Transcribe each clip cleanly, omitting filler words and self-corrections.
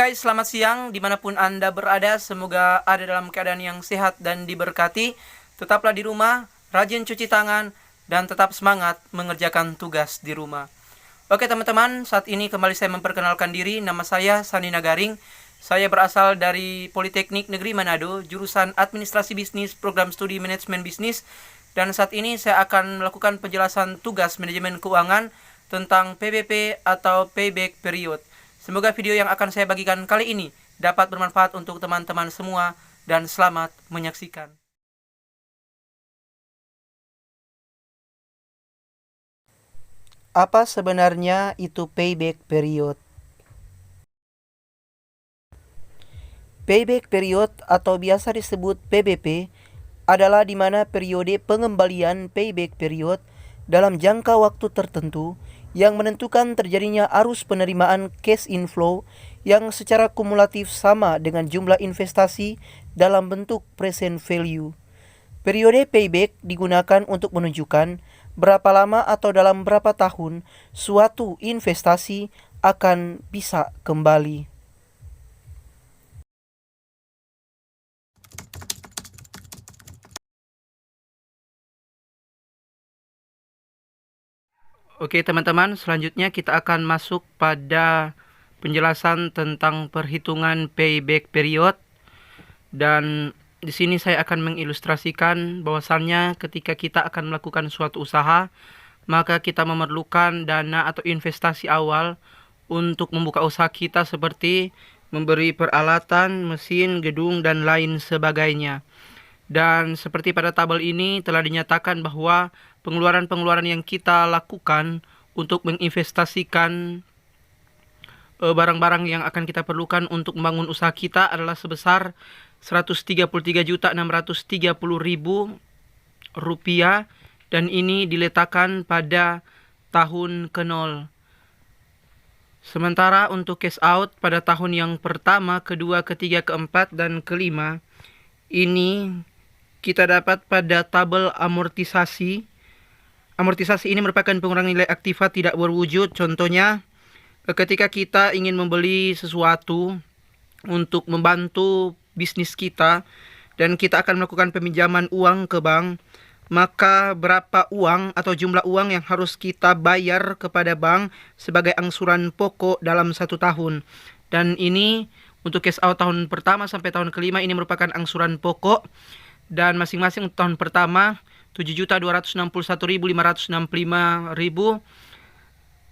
guys, selamat siang dimanapun Anda berada. Semoga ada dalam keadaan yang sehat dan diberkati. Tetaplah di rumah, rajin cuci tangan, dan tetap semangat mengerjakan tugas di rumah. Oke teman-teman, saat ini kembali saya memperkenalkan diri. Nama saya Sani Nagaring. Saya berasal dari Politeknik Negeri Manado, jurusan Administrasi Bisnis, Program Studi Manajemen Bisnis. Dan saat ini saya akan melakukan penjelasan tugas manajemen keuangan tentang PBP atau Payback Period. Semoga video yang akan saya bagikan kali ini dapat bermanfaat untuk teman-teman semua dan selamat menyaksikan. Apa sebenarnya itu payback period? Payback period atau biasa disebut PBP adalah di mana periode pengembalian payback period dalam jangka waktu tertentu yang menentukan terjadinya arus penerimaan cash inflow yang secara kumulatif sama dengan jumlah investasi dalam bentuk present value. Periode payback digunakan untuk menunjukkan berapa lama atau dalam berapa tahun suatu investasi akan bisa kembali. Oke teman-teman, selanjutnya kita akan masuk pada penjelasan tentang perhitungan payback period. Dan di sini saya akan mengilustrasikan bahwasannya ketika kita akan melakukan suatu usaha, maka kita memerlukan dana atau investasi awal untuk membuka usaha kita seperti memberi peralatan, mesin, gedung, dan lain sebagainya. Dan seperti pada tabel ini telah dinyatakan bahwa pengeluaran-pengeluaran yang kita lakukan untuk menginvestasikan barang-barang yang akan kita perlukan untuk membangun usaha kita adalah sebesar Rp133.630.000 dan ini diletakkan pada tahun ke-0. Sementara untuk cash out pada tahun yang pertama, kedua, ketiga, keempat, dan kelima ini kita dapat pada tabel amortisasi. Amortisasi ini merupakan pengurangan nilai aktiva tidak berwujud. Contohnya, ketika kita ingin membeli sesuatu untuk membantu bisnis kita dan kita akan melakukan peminjaman uang ke bank, maka berapa uang atau jumlah uang yang harus kita bayar kepada bank sebagai angsuran pokok dalam 1 tahun. Dan ini untuk cash out tahun pertama sampai tahun kelima ini merupakan angsuran pokok. Dan masing-masing tahun pertama Rp7.261.565.000,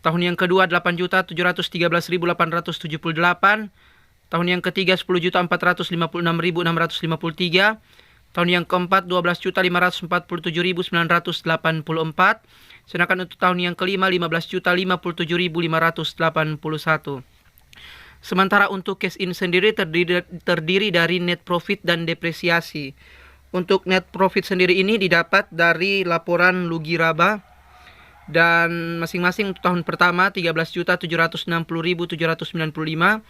tahun yang kedua Rp8.713.878, tahun yang ketiga Rp10.456.653, tahun yang keempat Rp12.547.984, sedangkan untuk tahun yang kelima Rp15.057.581. Sementara untuk cash in sendiri terdiri dari net profit dan depresiasi. Untuk net profit sendiri ini didapat dari laporan lugi raba dan masing-masing untuk tahun pertama Rp13.760.795,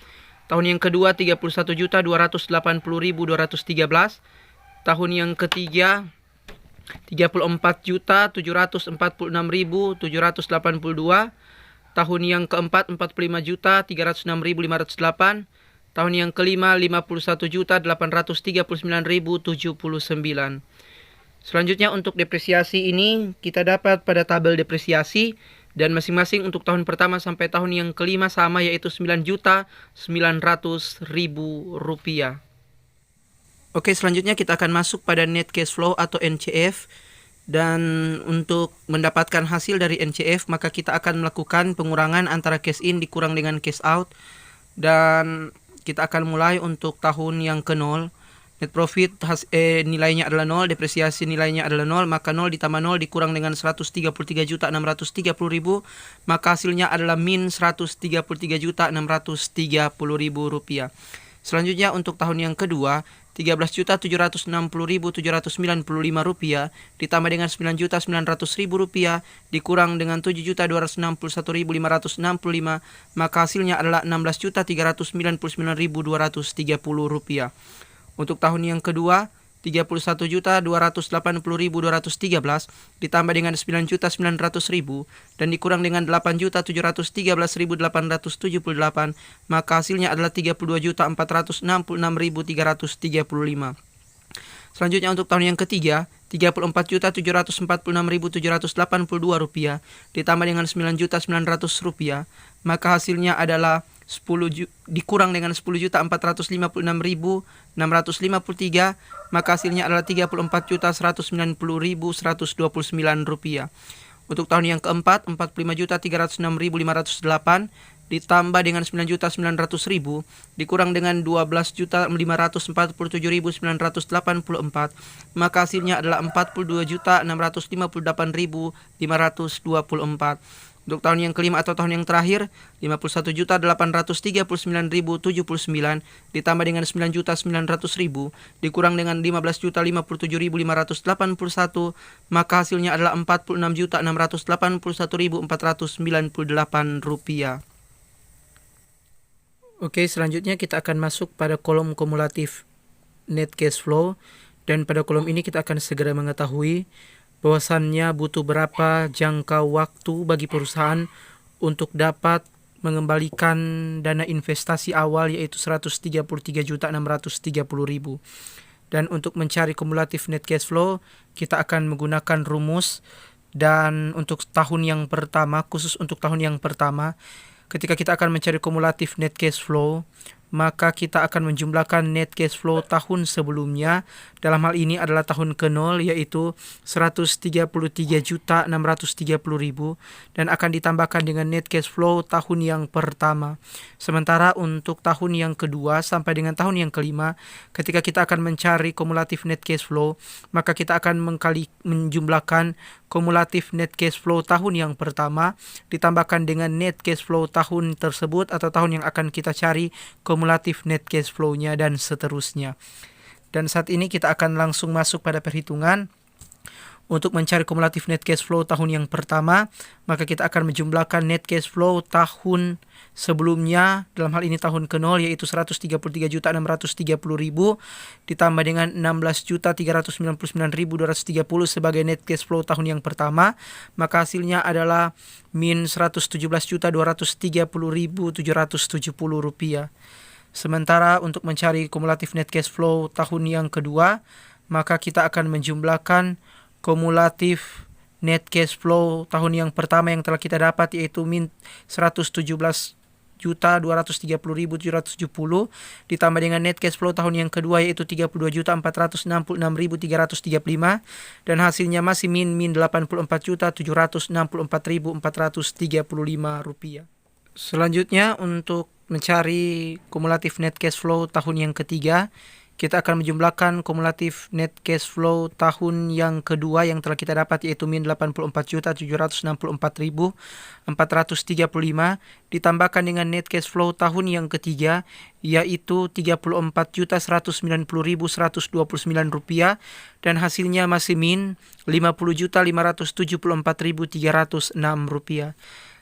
tahun yang kedua Rp31.280.213, tahun yang ketiga Rp34.746.782, tahun yang keempat Rp45.306.508, tahun yang kelima Rp51.839.079. Selanjutnya untuk depresiasi ini kita dapat pada tabel depresiasi dan masing-masing untuk tahun pertama sampai tahun yang kelima sama, yaitu Rp9.900.000. Oke, selanjutnya kita akan masuk pada net cash flow atau NCF. Dan untuk mendapatkan hasil dari NCF maka kita akan melakukan pengurangan antara cash in dikurang dengan cash out. Dan kita akan mulai untuk tahun yang ke-0. Net profit nilainya adalah 0, depresiasi nilainya adalah 0, maka 0 ditambah 0 dikurang dengan Rp133.630.000, maka hasilnya adalah min Rp133.630.000. Selanjutnya untuk tahun yang kedua, Rp13.760.795 ditambah dengan Rp9.900.000 dikurang dengan Rp7.261.565, maka hasilnya adalah Rp16.399.230. Untuk tahun yang kedua, 31.280.213 ditambah dengan 9.900.000 dan dikurang dengan 8.713.878, maka hasilnya adalah 32.466.335. Selanjutnya untuk tahun yang ketiga, Rp34.746.782 ditambah dengan Rp9.900.000, maka hasilnya adalah dikurang dengan Rp10.456.653, maka hasilnya adalah Rp34.190.129. Untuk tahun yang keempat, Rp45.306.508 ditambah dengan Rp9.900.000 dikurang dengan Rp12.547.984, maka hasilnya adalah Rp42.658.524. Untuk tahun yang kelima atau tahun yang terakhir, Rp51.839.079 ditambah dengan Rp9.900.000 dikurang dengan Rp15.057.581, maka hasilnya adalah Rp46.681.498. Oke, selanjutnya kita akan masuk pada kolom kumulatif net cash flow, dan pada kolom ini kita akan segera mengetahui bahwasannya butuh berapa jangka waktu bagi perusahaan untuk dapat mengembalikan dana investasi awal, yaitu Rp133.630.000. Dan untuk mencari kumulatif net cash flow, kita akan menggunakan rumus. Dan untuk tahun yang pertama, khusus untuk tahun yang pertama, ketika kita akan mencari kumulatif net cash flow, maka kita akan menjumlahkan net cash flow tahun sebelumnya. Dalam hal ini adalah tahun ke-0, yaitu Rp133.630.000, dan akan ditambahkan dengan net cash flow tahun yang pertama. Sementara untuk tahun yang kedua sampai dengan tahun yang kelima, ketika kita akan mencari kumulatif net cash flow, maka kita akan menjumlahkan kumulatif net cash flow tahun yang pertama ditambahkan dengan net cash flow tahun tersebut atau tahun yang akan kita cari kumulatif net cash flow-nya, dan seterusnya. Dan saat ini kita akan langsung masuk pada perhitungan. Untuk mencari kumulatif net cash flow tahun yang pertama, maka kita akan menjumlahkan net cash flow tahun sebelumnya, dalam hal ini tahun ke-0, yaitu Rp133.630.000 ditambah dengan Rp16.399.230 sebagai net cash flow tahun yang pertama, maka hasilnya adalah min Rp117.230.770. Sementara untuk mencari kumulatif net cash flow tahun yang kedua, maka kita akan menjumlahkan kumulatif net cash flow tahun yang pertama yang telah kita dapat, yaitu min Rp117.230.770 ditambah dengan net cash flow tahun yang kedua, yaitu Rp32.466.635, dan hasilnya masih min Rp84.764.435. Selanjutnya untuk mencari kumulatif net cash flow tahun yang ketiga, kita akan menjumlahkan kumulatif net cash flow tahun yang kedua yang telah kita dapat, yaitu min Rp84.764.435 ditambahkan dengan net cash flow tahun yang ketiga, yaitu Rp34.190.129, dan hasilnya masih min Rp50.574.306.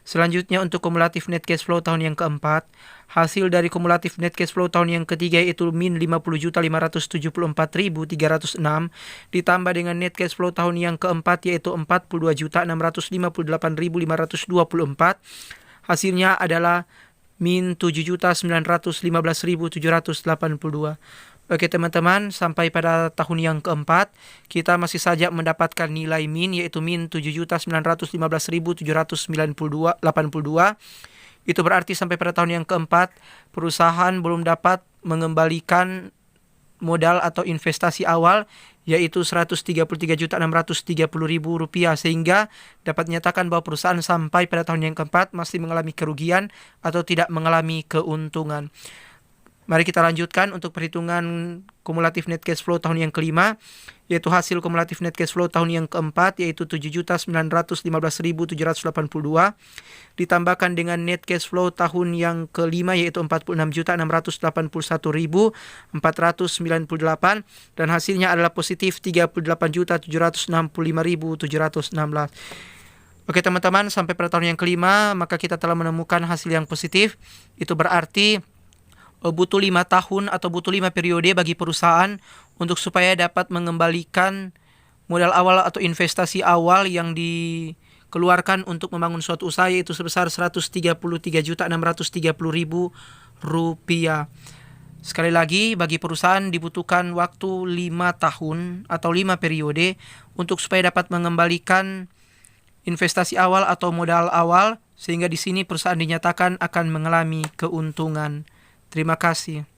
Selanjutnya untuk kumulatif net cash flow tahun yang keempat, hasil dari kumulatif net cash flow tahun yang ketiga yaitu min Rp50.574.306 ditambah dengan net cash flow tahun yang keempat yaitu Rp42.658.524. Hasilnya adalah min Rp7.915.782. Oke teman-teman, sampai pada tahun yang keempat kita masih saja mendapatkan nilai min, yaitu min Rp7.915.782. Itu berarti sampai pada tahun yang keempat perusahaan belum dapat mengembalikan modal atau investasi awal, yaitu Rp133.630.000, sehingga dapat dinyatakan bahwa perusahaan sampai pada tahun yang keempat masih mengalami kerugian atau tidak mengalami keuntungan. Mari kita lanjutkan untuk perhitungan kumulatif net cash flow tahun yang kelima, yaitu hasil kumulatif net cash flow tahun yang keempat yaitu Rp7.915.782 ditambahkan dengan net cash flow tahun yang kelima yaitu Rp46.681.498, dan hasilnya adalah positif Rp38.765.716. Oke teman-teman, sampai pada tahun yang kelima maka kita telah menemukan hasil yang positif. Itu berarti butuh 5 tahun atau butuh 5 periode bagi perusahaan untuk supaya dapat mengembalikan modal awal atau investasi awal yang dikeluarkan untuk membangun suatu usaha, yaitu sebesar Rp133.630.000. Sekali lagi, bagi perusahaan dibutuhkan waktu 5 tahun atau 5 periode untuk supaya dapat mengembalikan investasi awal atau modal awal, sehingga di sini perusahaan dinyatakan akan mengalami keuntungan. Terima kasih.